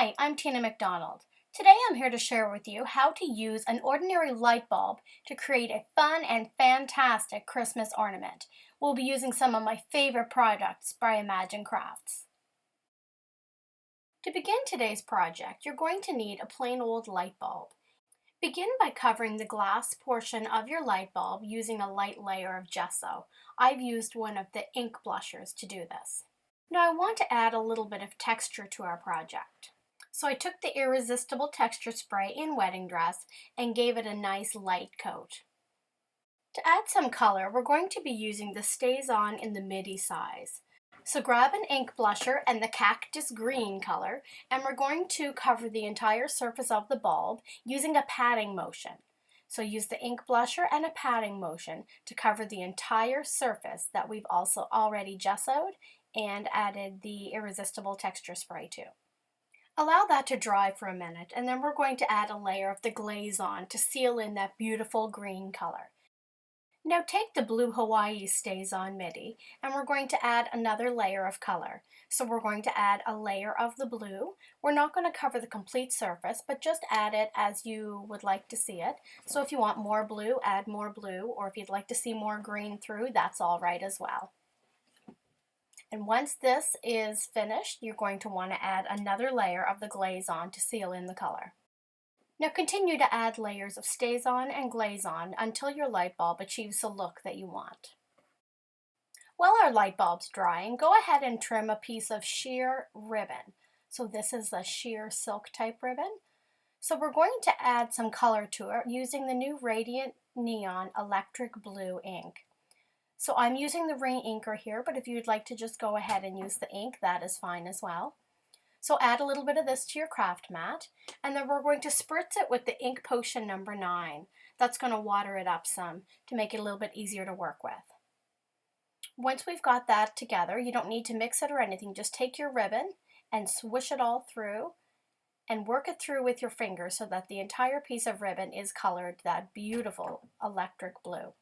Hi, I'm Tina McDonald. Today I'm here to share with you how to use an ordinary light bulb to create a fun and fantastic Christmas ornament. We'll be using some of my favorite products by Imagine Crafts. To begin today's project, you're going to need a plain old light bulb. Begin by covering the glass portion of your light bulb using a light layer of gesso. I've used one of the ink blushers to do this. Now I want to add a little bit of texture to our project. So I took the Irresistible Texture Spray in Wedding Dress and gave it a nice light coat. To add some color, we're going to be using the StazOn in the midi size. So grab an ink blusher and the cactus green color, and we're going to cover the entire surface of the bulb using a patting motion. So use the ink blusher and a patting motion to cover the entire surface that we've also already gessoed and added the Irresistible Texture Spray to. Allow that to dry for a minute, and then we're going to add a layer of the glaze on to seal in that beautiful green color. Now take the Blue Hawaii StazOn midi, and we're going to add another layer of color. So we're going to add a layer of the blue. We're not going to cover the complete surface, but just add it as you would like to see it. So if you want more blue, add more blue, or if you'd like to see more green through, that's all right as well. And once this is finished, you're going to want to add another layer of the glaze on to seal in the color. Now continue to add layers of StazOn and glaze on until your light bulb achieves the look that you want. While our light bulb's drying, go ahead and trim a piece of sheer ribbon. So this is a sheer silk type ribbon. So we're going to add some color to it using the new Radiant Neon Electric Blue ink. So I'm using the Ring Inker here, but if you'd like to just go ahead and use the ink, that is fine as well. So add a little bit of this to your craft mat, and then we're going to spritz it with the Ink Potion number 9. That's going to water it up some to make it a little bit easier to work with. Once we've got that together, you don't need to mix it or anything. Just take your ribbon and swish it all through and work it through with your fingers so that the entire piece of ribbon is colored that beautiful electric blue.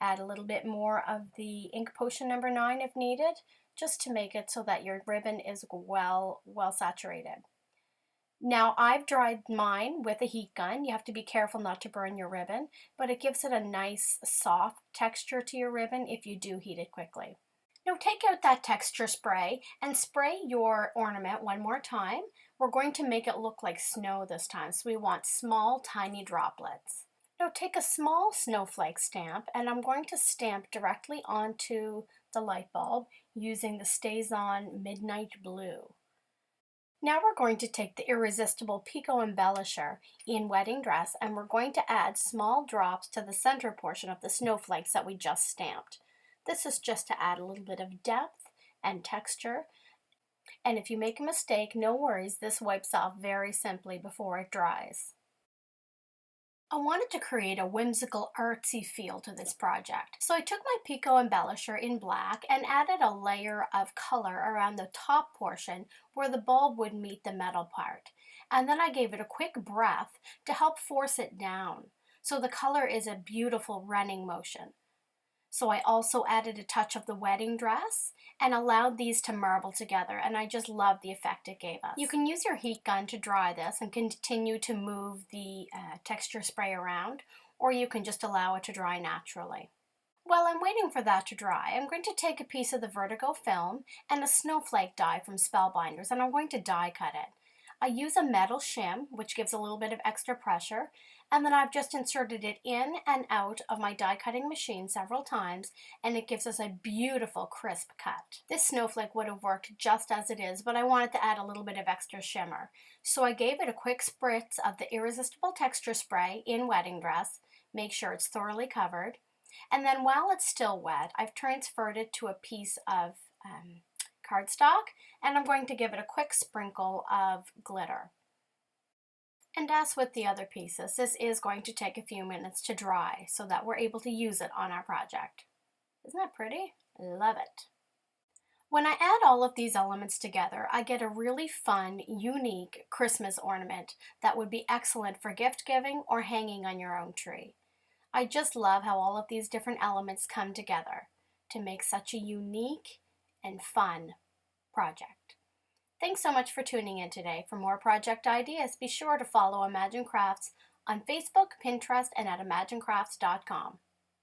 Add a little bit more of the Ink Potion number 9 if needed, just to make it so that your ribbon is well saturated. Now I've dried mine with a heat gun. You have to be careful not to burn your ribbon, but it gives it a nice soft texture to your ribbon if you do heat it quickly. Now take out that texture spray and spray your ornament one more time. We're going to make it look like snow this time, so we want small, tiny droplets. Now take a small snowflake stamp, and I'm going to stamp directly onto the light bulb using the StazOn Midnight Blue. Now we're going to take the Irresistible Pico Embellisher in Wedding Dress, and we're going to add small drops to the center portion of the snowflakes that we just stamped. This is just to add a little bit of depth and texture. And if you make a mistake, no worries, this wipes off very simply before it dries. I wanted to create a whimsical, artsy feel to this project. So I took my Pico Embellisher in black and added a layer of color around the top portion where the bulb would meet the metal part. And then I gave it a quick breath to help force it down. So the color is a beautiful running motion. So I also added a touch of the wedding dress and allowed these to marble together, and I just love the effect it gave us. You can use your heat gun to dry this and continue to move the texture spray around, or you can just allow it to dry naturally. While I'm waiting for that to dry, I'm going to take a piece of the Vertigo film and a snowflake die from Spellbinders, and I'm going to die cut it. I use a metal shim, which gives a little bit of extra pressure, and then I've just inserted it in and out of my die cutting machine several times, and it gives us a beautiful crisp cut. This snowflake would have worked just as it is, but I wanted to add a little bit of extra shimmer. So I gave it a quick spritz of the Irresistible Texture Spray in Wedding Dress, make sure it's thoroughly covered, and then while it's still wet, I've transferred it to a piece of cardstock, and I'm going to give it a quick sprinkle of glitter. And as with the other pieces, this is going to take a few minutes to dry so that we're able to use it on our project. Isn't that pretty? Love it. When I add all of these elements together, I get a really fun, unique Christmas ornament that would be excellent for gift giving or hanging on your own tree. I just love how all of these different elements come together to make such a unique and fun project. Thanks so much for tuning in today. For more project ideas, be sure to follow Imagine Crafts on Facebook, Pinterest, and at imaginecrafts.com.